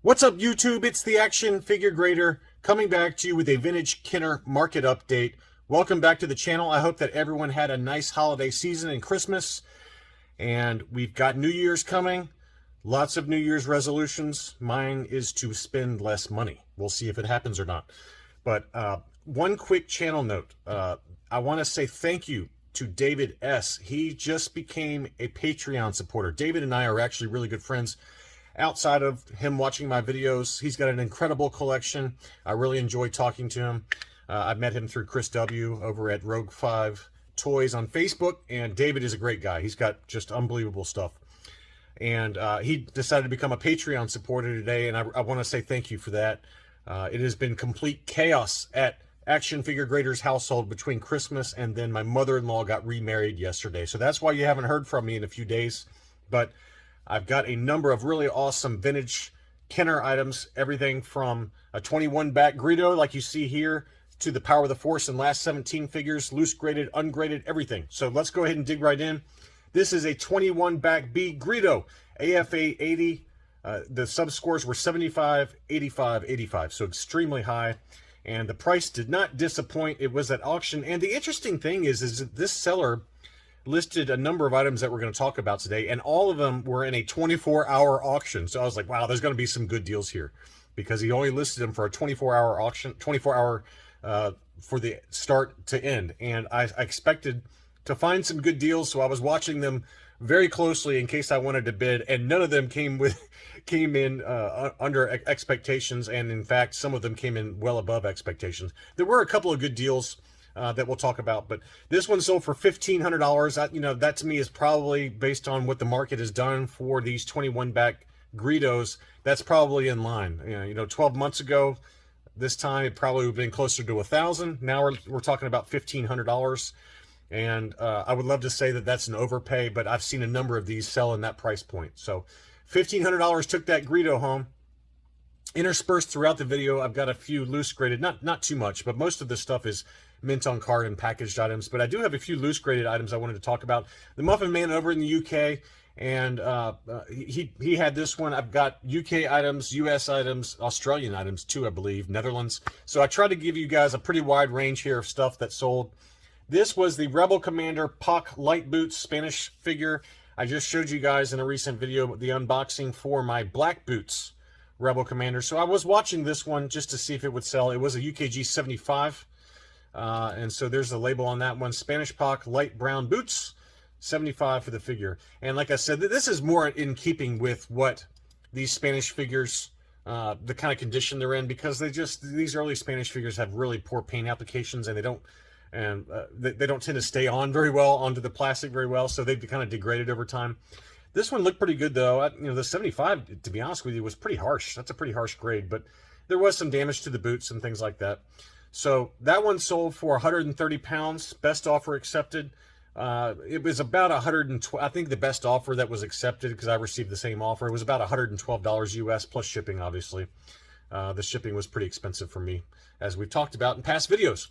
What's up, YouTube? It's the Action Figure Grader coming back to you with a vintage Kenner market update. Welcome back to the channel. I hope that everyone had a nice holiday season and Christmas. And we've got New Year's coming. Lots of New Year's resolutions. Mine is to spend less money. We'll see if it happens or not. But one quick channel note. I want to say thank you to David S. He just became a Patreon supporter. David and I are actually really good friends. Outside of him watching my videos, he's got an incredible collection. I really enjoy talking to him. I met him through Chris W. over at Rogue 5 Toys on Facebook, and David is a great guy. He's got just unbelievable stuff. And he decided to become a Patreon supporter today, and I want to say thank you for that. It has been complete chaos at Action Figure Grader's household between Christmas and then my mother-in-law got remarried yesterday. So that's why you haven't heard from me in a few days. But I've got a number of really awesome vintage Kenner items, everything from a 21 back Greedo like you see here to the Power of the Force and last 17 figures, loose graded, ungraded, everything. So let's go ahead and dig right in. This is a 21 back B Greedo, AFA 80. The sub scores were 75, 85, 85, so extremely high. And the price did not disappoint. It was at auction. And the interesting thing is that this seller listed a number of items that we're going to talk about today, and all of them were in a 24-hour auction. So I was like, wow, there's going to be some good deals here, because he only listed them for a 24-hour auction, 24-hour for the start to end. And I expected to find some good deals, so I was watching them very closely in case I wanted to bid, and none of them came in under expectations, and in fact, some of them came in well above expectations. There were a couple of good deals that we'll talk about, but this one sold for $1,500. You know, that to me is probably based on what the market has done for these 21 back Greedos. That's probably in line. You know, 12 months ago, this time it probably would have been closer to $1,000. Now we're talking about $1,500, and I would love to say that that's an overpay, but I've seen a number of these sell in that price point. So $1,500 took that Greedo home. Interspersed throughout the video, I've got a few loose graded, not too much, but most of the stuff is mint on card and packaged items. But I do have a few loose graded items I wanted to talk about. The Muffin Man over in the UK, and he had this one. I've got UK items, US items, Australian items too, I believe, Netherlands. So I tried to give you guys a pretty wide range here of stuff that sold. This was the Rebel Commander Pac Light Boots Spanish figure. I just showed you guys in a recent video the unboxing for my Black Boots Rebel Commander. So I was watching this one just to see if it would sell. It was a UKG 75. And so there's the label on that one. Spanish Pac Light Brown Boots, 75 for the figure. And like I said, this is more in keeping with what these Spanish figures, the kind of condition they're in, because these early Spanish figures have really poor paint applications, and they don't tend to stay on very well onto the plastic very well, so they've kind of degraded over time. This one looked pretty good though. You know, the 75, to be honest with you, was pretty harsh. That's a pretty harsh grade, but there was some damage to the boots and things like that. So that one sold for 130 pounds, best offer accepted. It was about 112. I think the best offer that was accepted, because I received the same offer, it was about $112 US plus shipping, obviously. The shipping was pretty expensive for me, as we've talked about in past videos.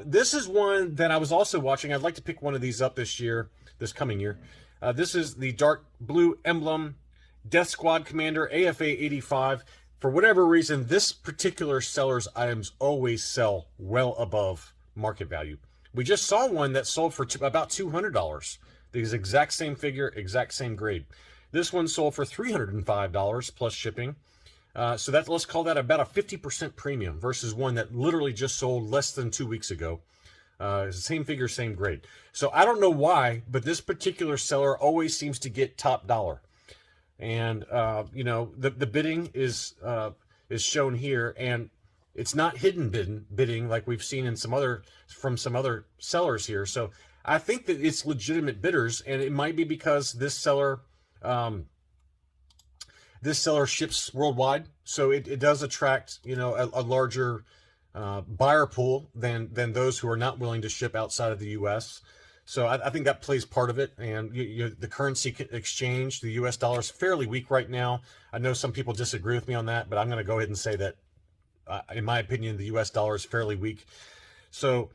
This is one that I was also watching. I'd like to pick one of these up this coming year. This is the dark blue emblem Death Squad Commander AFA 85. For whatever reason, this particular seller's items always sell well above market value. We just saw one that sold for about $200. The exact same figure, exact same grade. This one sold for $305 plus shipping. So let's call that about a 50% premium versus one that literally just sold less than 2 weeks ago. Same figure, same grade. So I don't know why, but this particular seller always seems to get top dollar. And you know, the bidding is shown here, and it's not hidden bidding like we've seen in some other sellers here. So I think that it's legitimate bidders, and it might be because this seller ships worldwide, so it does attract, you know, a larger buyer pool than those who are not willing to ship outside of the U.S. So I think that plays part of it. And the currency exchange, the U.S. dollar is fairly weak right now. I know some people disagree with me on that, but I'm going to go ahead and say that, in my opinion, the U.S. dollar is fairly weak. So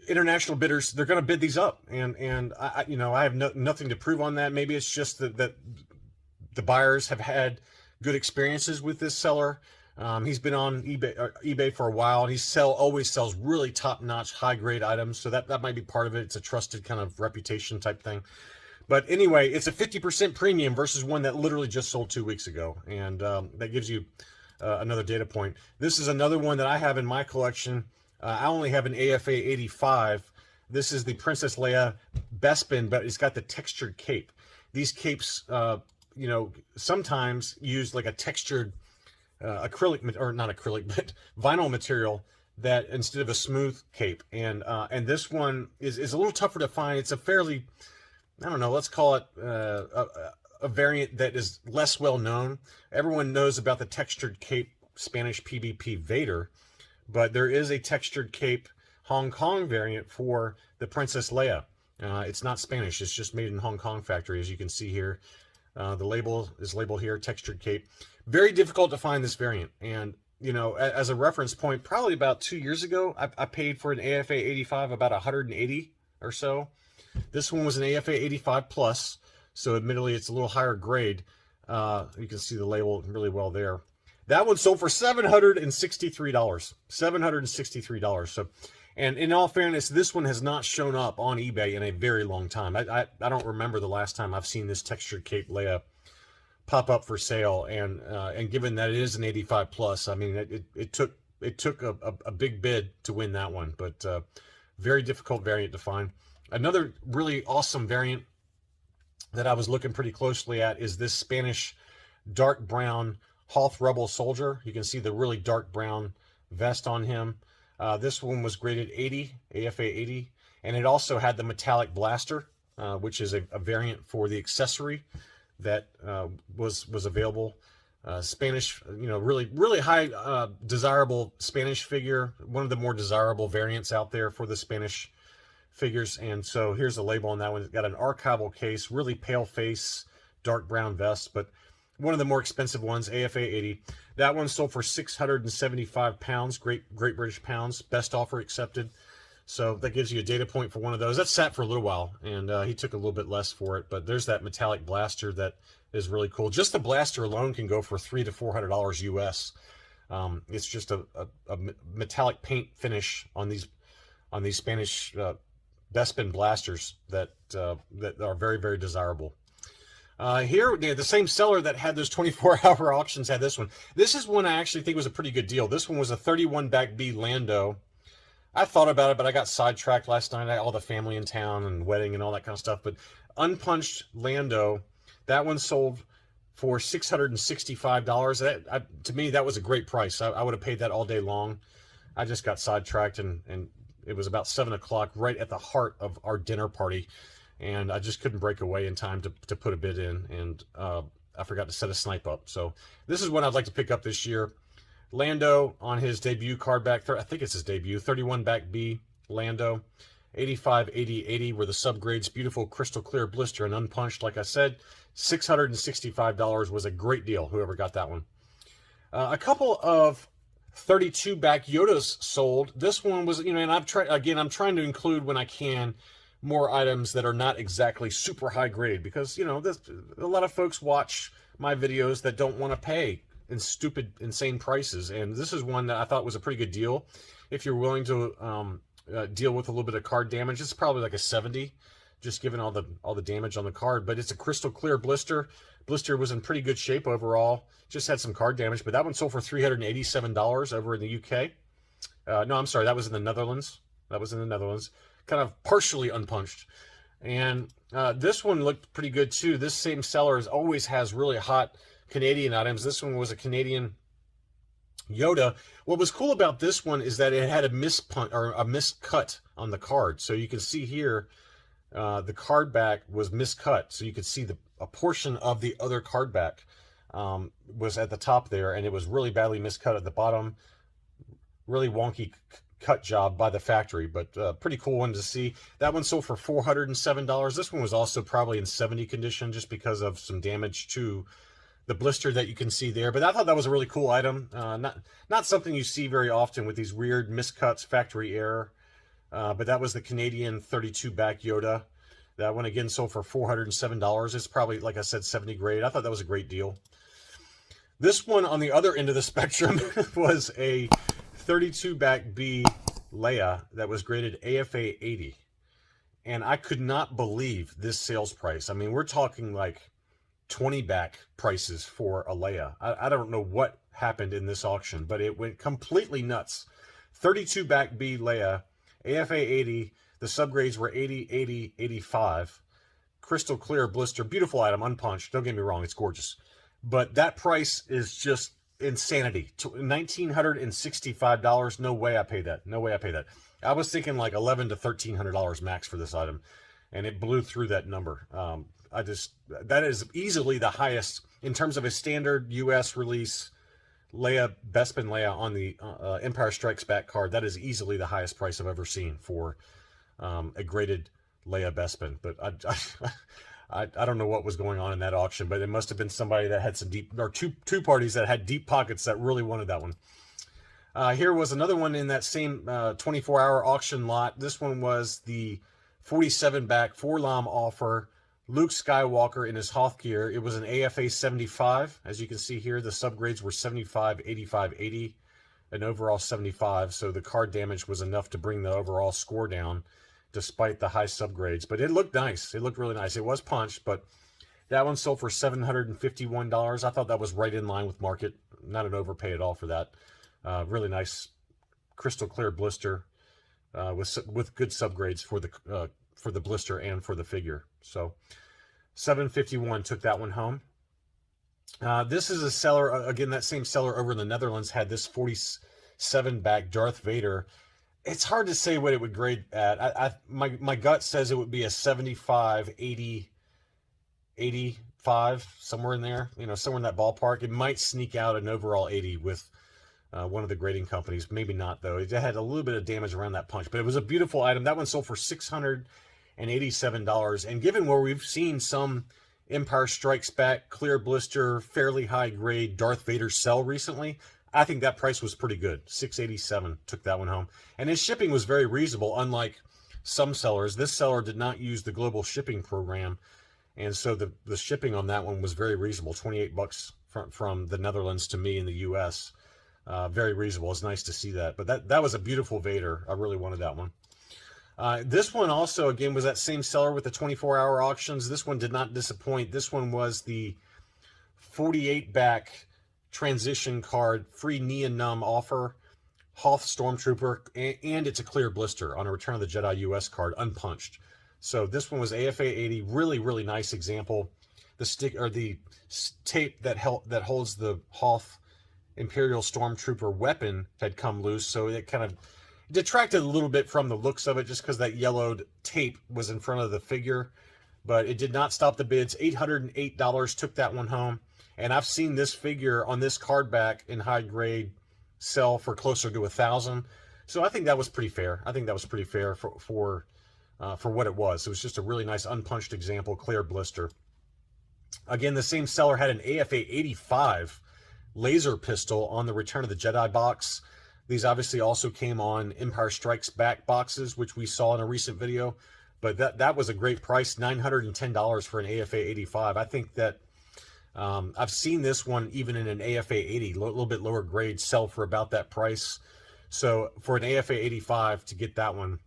international bidders, they're going to bid these up. And I have nothing to prove on that. Maybe it's just that the buyers have had good experiences with this seller. He's been on eBay for a while, and he always sells really top-notch, high-grade items. So that might be part of it. It's a trusted kind of reputation type thing. But anyway, it's a 50% premium versus one that literally just sold 2 weeks ago, and that gives you another data point. This is another one that I have in my collection. I only have an AFA 85. This is the Princess Leia Bespin, but it's got the textured cape. These capes, you know, sometimes use like a textured acrylic, or not acrylic, but vinyl material that instead of a smooth cape. And this one is a little tougher to find. It's a fairly, I don't know, let's call it a variant that is less well known. Everyone knows about the textured cape Spanish PvP Vader, but there is a textured cape Hong Kong variant for the Princess Leia. It's not Spanish, it's just made in Hong Kong factory, as you can see here. The label is labeled here, textured cape. Very difficult to find this variant. And, you know, as a reference point, probably about 2 years ago, I paid for an AFA 85 about 180 or so. This one was an AFA 85 plus, so admittedly it's a little higher grade. You can see the label really well there. That one sold for $763. $763. So, and in all fairness, this one has not shown up on eBay in a very long time. I don't remember the last time I've seen this textured cape Leia pop up for sale. And given that it is an 85 plus, I mean, it took a big bid to win that one, but very difficult variant to find. Another really awesome variant that I was looking pretty closely at is this Spanish dark brown Hoth Rebel soldier. You can see the really dark brown vest on him. This one was graded 80, AFA 80, and it also had the metallic blaster, which is a variant for the accessory that was available. Spanish, you know, really high desirable Spanish figure, one of the more desirable variants out there for the Spanish figures. And so here's the label on that one. It's got an archival case, really pale face, dark brown vest, but one of the more expensive ones, AFA 80. That one sold for 675 pounds, Great British pounds, best offer accepted. So that gives you a data point for one of those. That sat for a little while, and he took a little bit less for it, but there's that metallic blaster that is really cool. Just the blaster alone can go for $300 to $400 US. It's just a metallic paint finish on these Spanish Bespin blasters that are very, very desirable. Here, the same seller that had those 24-hour auctions had this one. This is one I actually think was a pretty good deal. This one was a 31 back B Lando. I thought about it, but I got sidetracked last night. I had all the family in town and wedding and all that kind of stuff. But unpunched Lando, that one sold for $665. To me, that was a great price. I would have paid that all day long. I just got sidetracked, and it was about 7 o'clock, right at the heart of our dinner party. And I just couldn't break away in time to put a bid in, and I forgot to set a snipe up. So this is one I'd like to pick up this year. Lando on his debut card back, I think it's his debut, 31 back B Lando, 85, 80, 80 were the subgrades, beautiful crystal clear blister and unpunched. Like I said, $665 was a great deal, whoever got that one. A couple of 32 back Yodas sold. This one was, you know, and I'm trying to include when I can more items that are not exactly super high grade, because, you know, a lot of folks watch my videos that don't want to pay in stupid, insane prices, and this is one that I thought was a pretty good deal. If you're willing to deal with a little bit of card damage, it's probably like a 70, just given all the damage on the card. But it's a crystal clear blister. Blister was in pretty good shape overall. Just had some card damage, but that one sold for $387 over in the UK. No, I'm sorry, that was in the Netherlands. Kind of partially unpunched. And this one looked pretty good too. This same seller always has really hot Canadian items. This one was a Canadian Yoda. What was cool about this one is that it had a miscut on the card. So you can see here, the card back was miscut. So you could see a portion of the other card back was at the top there, and it was really badly miscut at the bottom. Really wonky cut job by the factory, but pretty cool one to see. That one sold for $407. This one was also probably in 70 condition, just because of some damage to the blister that you can see there. But I thought that was a really cool item. Not something you see very often with these weird miscuts, factory error. But that was the Canadian 32 back Yoda. That one again sold for $407. It's probably, like I said, 70 grade. I thought that was a great deal. This one on the other end of the spectrum was a 32 back B Leia that was graded AFA 80. And I could not believe this sales price. I mean, we're talking like 20 back prices for a Leia. I don't know what happened in this auction, but it went completely nuts. 32 back B Leia, AFA 80. The subgrades were 80, 80, 85. Crystal clear blister, beautiful item, unpunched. Don't get me wrong, it's gorgeous. But that price is just insanity. $1,965. No way I pay that. No way I pay that. I was thinking like $1,100 to $1,300 max for this item, and it blew through that number. That is easily the highest in terms of a standard U.S. release Leia, Bespin Leia on the Empire Strikes Back card. That is easily the highest price I've ever seen for a graded Leia Bespin. But I don't know what was going on in that auction, but it must have been somebody that had some deep, or two parties that had deep pockets that really wanted that one. Here was another one in that same 24-hour auction lot. This one was the 47 back 4-LOM offer, Luke Skywalker in his Hoth gear. It was an AFA 75. As you can see here, the subgrades were 75, 85, 80, and overall 75. So the card damage was enough to bring the overall score down despite the high subgrades. But it looked nice. It looked really nice. It was punched, but that one sold for $751. I thought that was right in line with market. Not an overpay at all for that. Really nice crystal clear blister with good subgrades for the blister and for the figure. So $751 took that one home. This is a seller, again, that same seller over in the Netherlands had this 47 back Darth Vader. It's hard to say what it would grade at. My gut says it would be a 75, 80, 85, somewhere in there, somewhere in that ballpark. It might sneak out an overall 80 with one of the grading companies. Maybe not, though. It had a little bit of damage around that punch, but it was a beautiful item. That one sold for $687. And given where we've seen some Empire Strikes Back, clear blister, fairly high grade Darth Vader sell recently, I think that price was pretty good. $687 took that one home. And his shipping was very reasonable, unlike some sellers. This seller did not use the global shipping program, and so the shipping on that one was very reasonable. $28 from the Netherlands to me in the U.S. Very reasonable. It's nice to see that. But that was a beautiful Vader. I really wanted that one. This one also, again, was that same seller with the 24-hour auctions. This one did not disappoint. This one was the 48 back transition card, free Neon Numb offer, Hoth Stormtrooper, and it's a clear blister on a Return of the Jedi US card, unpunched. So this one was AFA 80, really, really nice example. The stick, or the tape that holds the Hoth Imperial Stormtrooper weapon had come loose, so it kind of detracted a little bit from the looks of it just because that yellowed tape was in front of the figure, but it did not stop the bids. $808 took that one home. And I've seen this figure on this card back in high grade sell for closer to $1,000. So I think that was pretty fair. I think that was pretty fair for what it was. It was just a really nice unpunched example, clear blister. Again, the same seller had an AFA 85 laser pistol on the Return of the Jedi box. These obviously also came on Empire Strikes Back boxes, which we saw in a recent video. But that was a great price, $910 for an AFA 85. I think that I've seen this one even in an AFA 80, a little bit lower grade, sell for about that price. So for an AFA 85 to get that one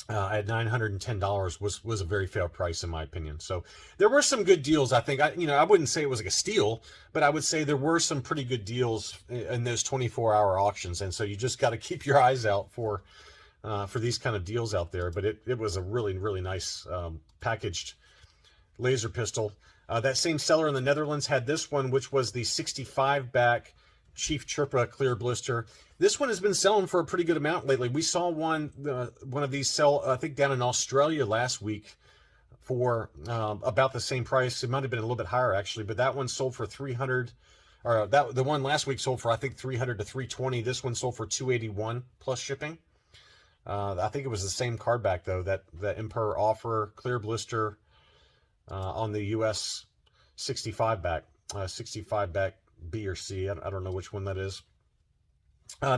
at $910 was a very fair price in my opinion. So there were some good deals. I think I wouldn't say it was like a steal, but I would say there were some pretty good deals in those 24-hour auctions. And so you just got to keep your eyes out for these kind of deals out there. But it was a really, really nice packaged laser pistol. That same seller in the Netherlands had this one, which was the 65 back Chief Chirpa clear blister. This one has been selling for a pretty good amount lately. We saw one of these sell, I think, down in Australia last week for about the same price. It might have been a little bit higher actually, but that one sold for $300. Or the one last week sold for I think $300 to $320. This one sold for $281 plus shipping. I think it was the same card back though. That Emperor offer clear blister. On the US 65 back B or C. I don't know which one that is.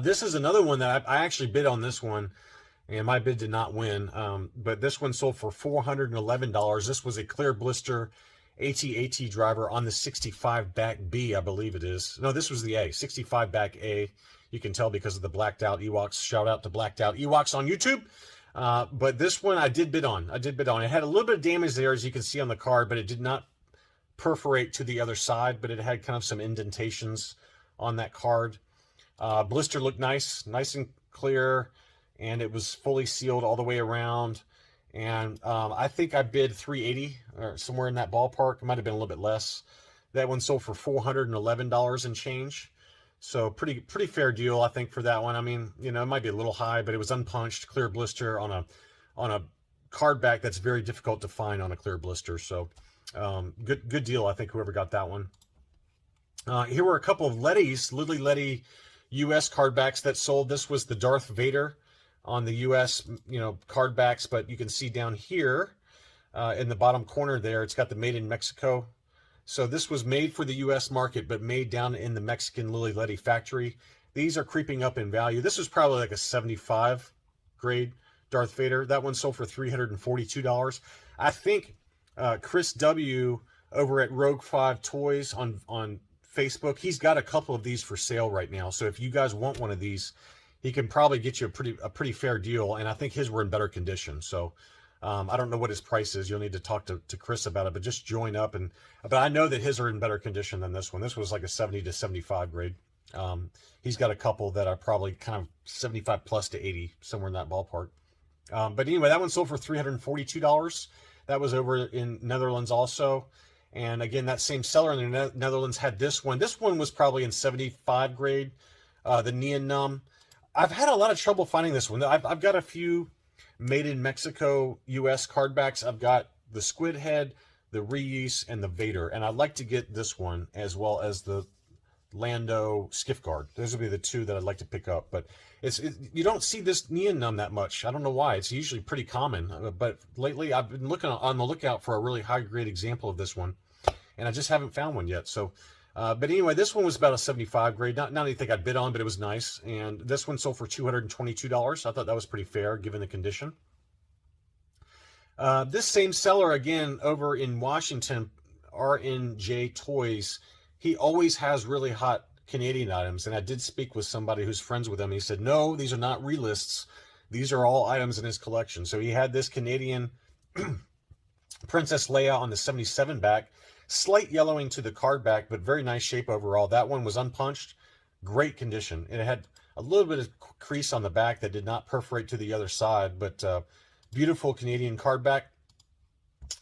This is another one that I actually bid on this one, and my bid did not win. But this one sold for $411. This was a clear blister AT-AT driver on the 65 back B, I believe it is. No, this was the A, 65 back A. You can tell because of the blacked out Ewoks. Shout out to blacked out Ewoks on YouTube. But this one I did bid on. It had a little bit of damage there, as you can see on the card, but it did not perforate to the other side, but it had kind of some indentations on that card. Blister looked nice and clear, and it was fully sealed all the way around. And I think I bid $380 or somewhere in that ballpark. It might have been a little bit less. That one sold for $411 and change. So pretty fair deal, I think, for that one. I mean, you know, it might be a little high, but it was unpunched, clear blister on a card back that's very difficult to find on a clear blister. So good deal, I think, whoever got that one. Here were a couple of Lily Letty U.S. card backs that sold. This was the Darth Vader on the U.S. Card backs, but you can see down here in the bottom corner there, it's got the Made in Mexico. So this was made for the U.S. market, but made down in the Mexican Lily Letty factory. These are creeping up in value. This was probably like a 75 grade Darth Vader. That one sold for $342. I think Chris W. over at Rogue 5 Toys on Facebook, he's got a couple of these for sale right now. So if you guys want one of these, he can probably get you a pretty fair deal. And I think his were in better condition. So I don't know what his price is. You'll need to talk to Chris about it, but just join up. But I know that his are in better condition than this one. This was like a 70 to 75 grade. He's got a couple that are probably kind of 75 plus to 80, somewhere in that ballpark. But anyway, that one sold for $342. That was over in Netherlands also. And again, that same seller in the Netherlands had this one. This one was probably in 75 grade, the Neon Numb. I've had a lot of trouble finding this one. I've got a few Made in Mexico U.S. card backs. I've got the Squid Head, the Reese, and the Vader. And I'd like to get this one as well as the Lando Skiff Guard. Those would be the two that I'd like to pick up. But you don't see this Neon Numb that much. I don't know why. It's usually pretty common. But lately I've been looking on the lookout for a really high grade example of this one. And I just haven't found one yet. So, but anyway, this one was about a 75 grade. Not anything I'd bid on, but it was nice. And this one sold for $222. I thought that was pretty fair given the condition. This same seller, again, over in Washington, RNJ Toys, he always has really hot Canadian items. And I did speak with somebody who's friends with him. He said, no, these are not relists. These are all items in his collection. So he had this Canadian Princess Leia on the 77 back. Slight yellowing to the card back, but very nice shape overall. That one was unpunched. Great condition. It had a little bit of crease on the back that did not perforate to the other side, but beautiful Canadian card back.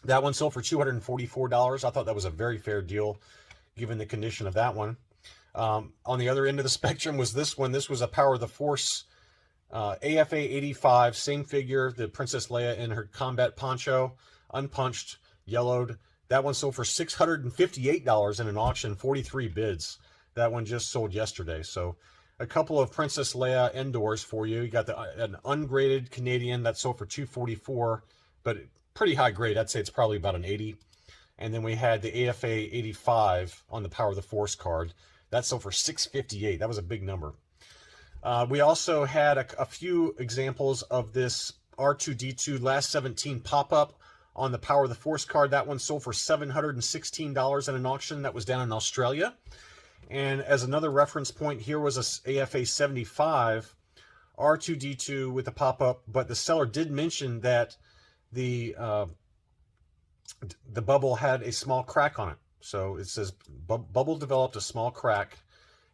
That one sold for $244. I thought that was a very fair deal given the condition of that one. On the other end of the spectrum was this one. This was a Power of the Force AFA 85, same figure, the Princess Leia in her combat poncho, unpunched, yellowed. That one sold for $658 in an auction, 43 bids. That one just sold yesterday. So a couple of Princess Leia indoors for you. You got an ungraded Canadian that sold for $244, but pretty high grade. I'd say it's probably about an 80. And then we had the AFA 85 on the Power of the Force card. That sold for $658. That was a big number. We also had a few examples of this R2-D2 Last 17 pop-up on the Power of the Force card. That one sold for $716 in an auction. That was down in Australia. And as another reference point, here was a AFA 75 R2-D2 with a pop-up, but the seller did mention that the bubble had a small crack on it. So it says bubble developed a small crack.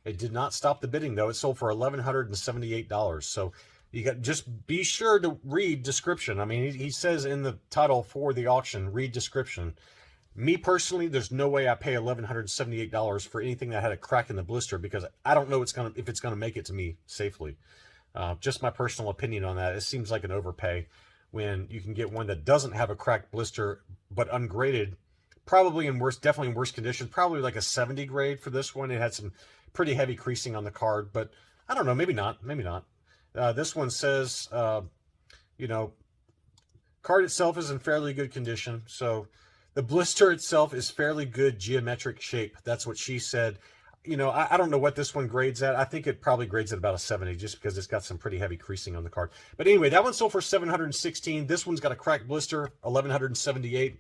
It did not stop the bidding though. It sold for $1,178. So you got, just be sure to read description. I mean, he says in the title for the auction, read description. Me personally, there's no way I pay $1,178 for anything that had a crack in the blister, because I don't know if it's gonna make it to me safely. Just my personal opinion on that. It seems like an overpay when you can get one that doesn't have a cracked blister but ungraded, probably definitely in worse condition, probably like a 70 grade for this one. It had some pretty heavy creasing on the card, but I don't know, maybe not. This one says, card itself is in fairly good condition. So the blister itself is fairly good geometric shape. That's what she said. I don't know what this one grades at. I think it probably grades at about a 70 just because it's got some pretty heavy creasing on the card. But anyway, that one sold for $716. This one's got a cracked blister, $1,178.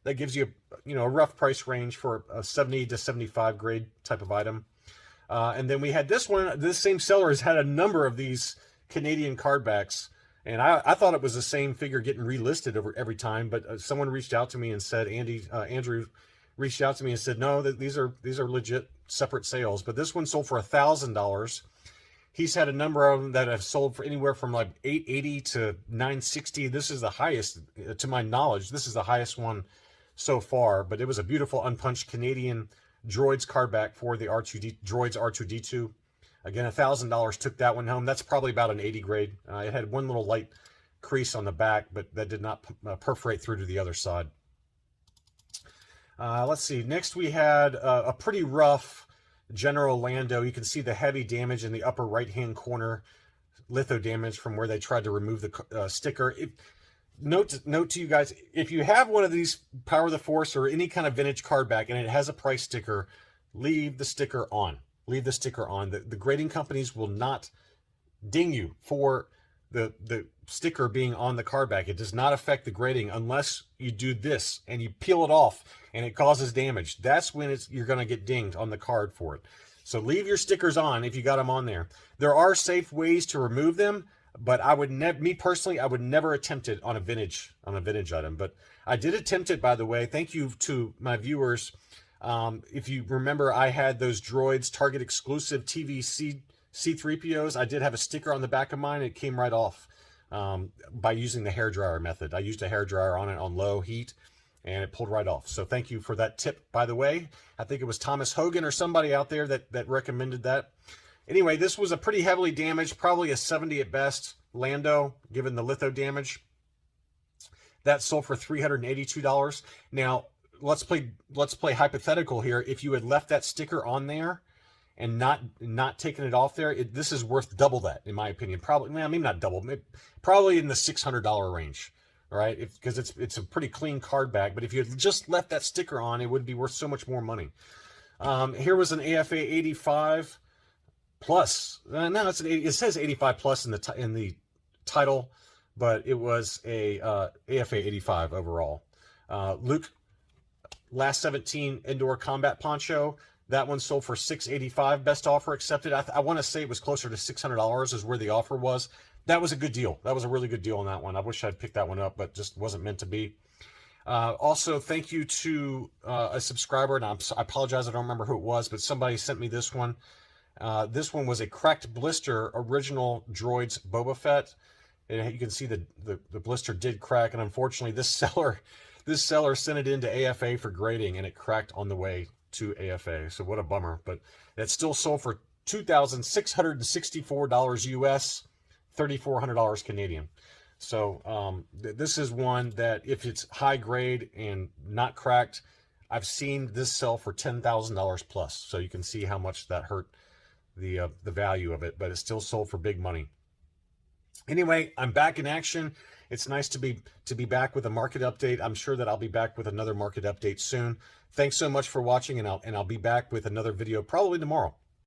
that gives you, a rough price range for a 70 to 75 grade type of item. And then we had this one. This same seller has had a number of these Canadian card backs, and I thought it was the same figure getting relisted every time. But someone reached out to me and said, Andrew reached out to me and said, no, that these are legit separate sales. But this one sold for $1,000. He's had a number of them that have sold for anywhere from like $880 to $960. This is the highest, to my knowledge. This is the highest one so far. But it was a beautiful unpunched Canadian Droids card back for the Droids R2D2. Again, $1,000 took that one home. That's probably about an 80 grade. It had one little light crease on the back, but that did not perforate through to the other side. Let's see. Next, we had a pretty rough General Lando. You can see the heavy damage in the upper right-hand corner, litho damage from where they tried to remove the sticker. Note to you guys, if you have one of these Power of the Force or any kind of vintage card back and it has a price sticker, leave the sticker on. Leave the sticker on. The grading companies will not ding you for the sticker being on the card back. It does not affect the grading unless you do this and you peel it off and it causes damage. That's when you're going to get dinged on the card for it. So leave your stickers on if you got them on there. There are safe ways to remove them, but I would me personally, I would never attempt it on a vintage item. But I did attempt it, by the way. Thank you to my viewers. If you remember, I had those Droids Target exclusive TV C3POs. I did have a sticker on the back of mine. It came right off by using the hairdryer method. I used a hairdryer on it on low heat, and it pulled right off. So thank you for that tip, by the way. I think it was Thomas Hogan or somebody out there that recommended that. Anyway, this was a pretty heavily damaged, probably a 70 at best, Lando, given the litho damage. That sold for $382. Now, let's play hypothetical here. If you had left that sticker on there and not taken it off there, this is worth double that, in my opinion. Probably, maybe not double, probably in the $600 range. All right, because it's a pretty clean card back. But if you had just left that sticker on, it would be worth so much more money. Here was an AFA 85 plus. No, it says 85 plus in the title, but it was a AFA 85 overall. Luke Last 17 indoor combat poncho. That one sold for $685. Best offer accepted. I want to say it was closer to $600 is where the offer was. That was a good deal. That was a really good deal on that one. I wish I'd picked that one up, but just wasn't meant to be. Also, thank you to a subscriber, and I apologize, I don't remember who it was, but somebody sent me this one. This one was a cracked blister original Droids Boba Fett. And you can see the blister did crack, and unfortunately, this seller sent it into AFA for grading, and it cracked on the way to AFA. So what a bummer. But it still sold for $2,664 US, $3,400 Canadian. So this is one that if it's high grade and not cracked, I've seen this sell for $10,000 plus. So you can see how much that hurt the value of it, but it still sold for big money. Anyway, I'm back in action. It's nice to be back with a market update. I'm sure that I'll be back with another market update soon. Thanks so much for watching, and I'll be back with another video probably tomorrow.